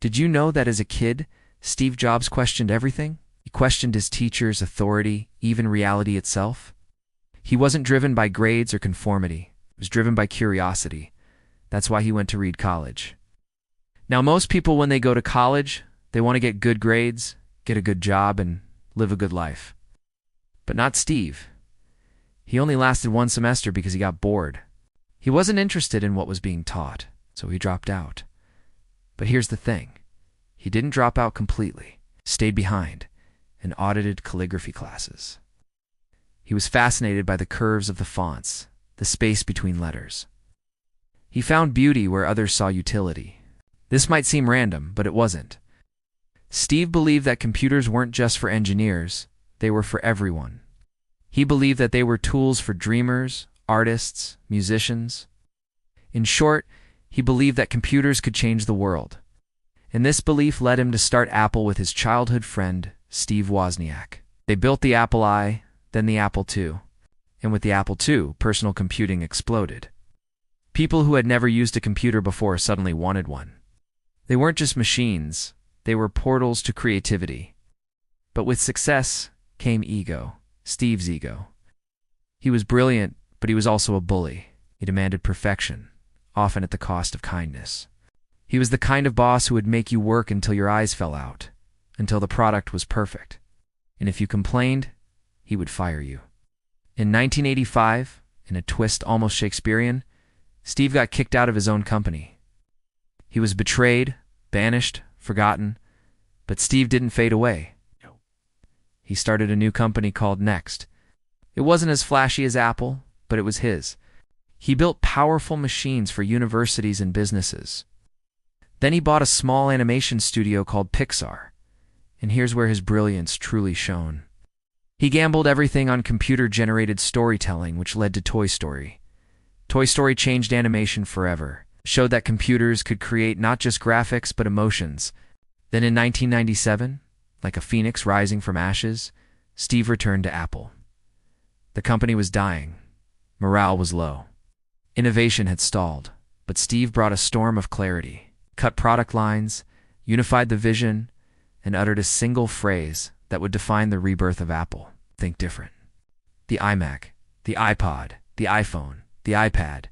Did you know that as a kid, Steve Jobs questioned everything? He questioned his teachers, authority, even reality itself. He wasn't driven by grades or conformity. He was driven by curiosity. That's why he went to read college. Now, most people, when they go to college, they want to get good grades, get a good job, and live a good life. But not Steve. He only lasted one semester because he got bored. He wasn't interested in what was being taught, so he dropped out. But here's the thing. He didn't drop out completely, stayed behind, and audited calligraphy classes. He was fascinated by the curves of the fonts, the space between letters. He found beauty where others saw utility. This might seem random, but it wasn't. Steve believed that computers weren't just for engineers, they were for everyone. He believed that they were tools for dreamers, artists, musicians. In short, he believed that computers could change the world. And this belief led him to start Apple with his childhood friend, Steve Wozniak. They built the Apple I, then the Apple II. And with the Apple II, personal computing exploded. People who had never used a computer before suddenly wanted one. They weren't just machines, they were portals to creativity. But with success came ego, Steve's ego. He was brilliant, but he was also a bully. He demanded perfection, often at the cost of kindness. He was the kind of boss who would make you work until your eyes fell out, until the product was perfect. And if you complained, he would fire you. In 1985, in a twist almost Shakespearean, Steve got kicked out of his own company. He was betrayed, banished, forgotten, but Steve didn't fade away. He started a new company called Next. It wasn't as flashy as Apple, but it was his. He built powerful machines for universities and businesses. Then he bought a small animation studio called Pixar. And here's where his brilliance truly shone. He gambled everything on computer-generated storytelling, which led to Toy Story. Toy Story changed animation forever, showed that computers could create not just graphics but emotions. Then in 1997, like a phoenix rising from ashes, Steve returned to Apple. The company was dying. Morale was low. Innovation had stalled, but Steve brought a storm of clarity. Cut product lines, unified the vision, and uttered a single phrase that would define the rebirth of Apple. Think different. The iMac, the iPod, the iPhone, the iPad.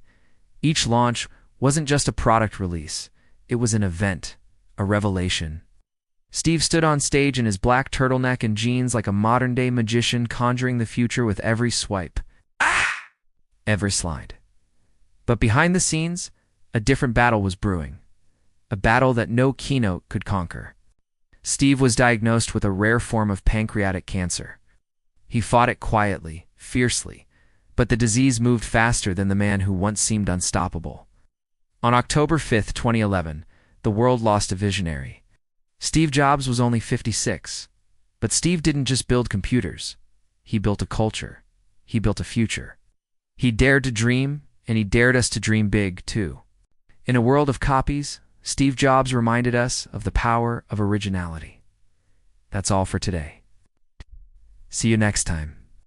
Each launch wasn't just a product release. It was an event, a revelation. Steve stood on stage in his black turtleneck and jeans like a modern-day magician conjuring the future with every swipe. Every slide. But behind the scenes, a different battle was brewing. A battle that no keynote could conquer. Steve was diagnosed with a rare form of pancreatic cancer. He fought it quietly, fiercely, but the disease moved faster than the man who once seemed unstoppable. On October 5, 2011, the world lost a visionary. Steve Jobs was only 56, but Steve didn't just build computers. He built a culture. He built a future. He dared to dream, and he dared us to dream big, too. In a world of copies, Steve Jobs reminded us of the power of originality. That's all for today. See you next time.